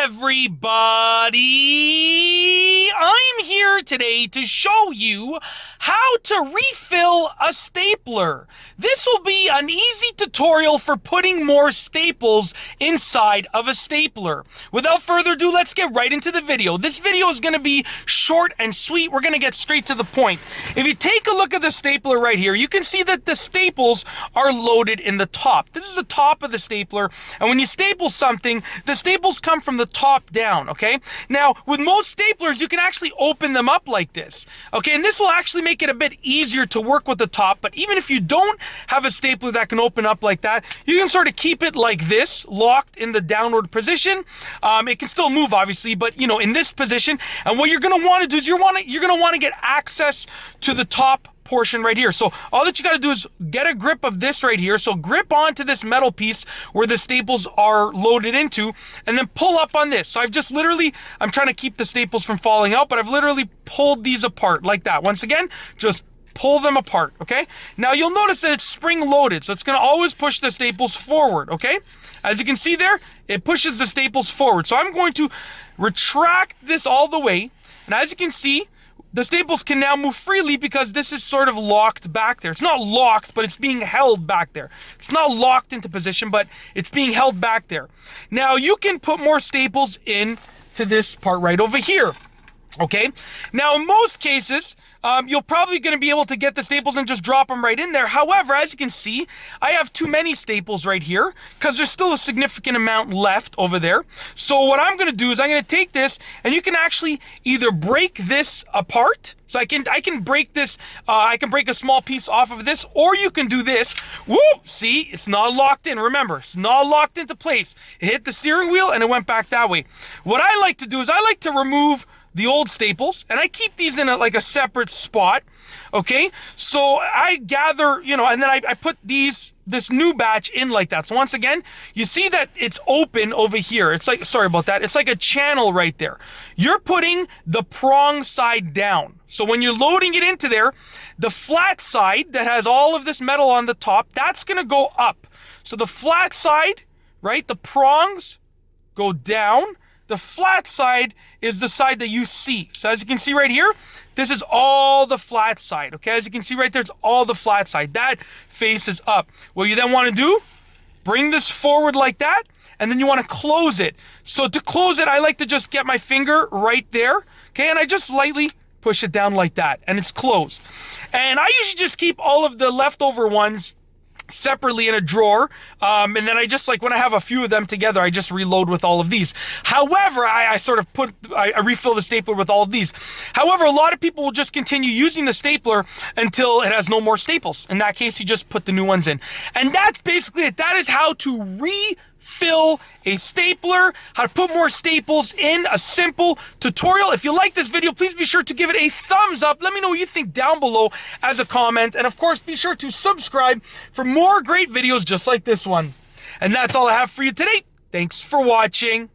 everybody! I'm here today to show you how to refill a stapler. This will be an easy tutorial for putting more staples inside of a stapler. Without further ado, let's get right into the video. This video is going to be short and sweet. We're going to get straight to the point. If you take a look at the stapler right here, you can see that the staples are loaded in the top. This is the top of the stapler, and when you staple something, the staples come from the top down, okay? Now, with most staplers, you can actually open them up like this, okay? And this will actually make it a bit easier to work with the top, but even if you don't have a stapler that can open up like that, you can sort of keep it like this, locked in the downward position. It can still move, obviously, but, you know, in this position. And what you're going to want to do is you're going to want to get access to the top portion right here. So all that you got to do is get a grip of this right here. So grip onto this metal piece where the staples are loaded into, and then pull up on this. So I'm trying to keep the staples from falling out, but I've literally pulled these apart like that. Once again, just pull them apart, okay? Now you'll notice that it's spring loaded, so it's going to always push the staples forward, okay? As you can see there, it pushes the staples forward. So I'm going to retract this all the way, and as you can see, the staples can now move freely because this is sort of locked back there. It's not locked, but it's being held back there. It's not locked into position, but it's being held back there. Now, you can put more staples in to this part right over here. Okay, now in most cases, you're probably going to be able to get the staples and just drop them right in there. However, as you can see, I have too many staples right here because there's still a significant amount left over there. So what I'm going to do is I'm going to take this, and you can actually either break this apart. So I can break this, I can break a small piece off of this, or you can do this. Whoop! See, it's not locked in. Remember, it's not locked into place. It hit the steering wheel and it went back that way. What I like to do is I like to remove the old staples, and I keep these in like a separate spot, okay? So I gather, you know, and then I put this new batch in like that. So once again, you see that it's open over here. It's like, sorry about that, it's like a channel right there. You're putting the prong side down. So when you're loading it into there, the flat side that has all of this metal on the top, that's gonna go up. So the flat side, right, the prongs go down. The flat side is the side that you see. So as you can see right here, this is all the flat side, okay? As you can see right there, it's all the flat side. That faces up. What you then want to do, bring this forward like that, and then you want to close it. So to close it, I like to just get my finger right there, okay? And I just lightly push it down like that, and it's closed. And I usually just keep all of the leftover ones separately in a drawer, and then I just, like, when I have a few of them together, I just reload with all of these. However, I refill the stapler with all of these. However, a lot of people will just continue using the stapler until it has no more staples. In that case, you just put the new ones in. And that's basically it. That is how to refill a stapler, how to put more staples in, a simple tutorial. If you like this video, please be sure to give it a thumbs up. Let me know what you think down below as a comment. And of course, be sure to subscribe for more great videos just like this one. And that's all I have for you today. Thanks for watching.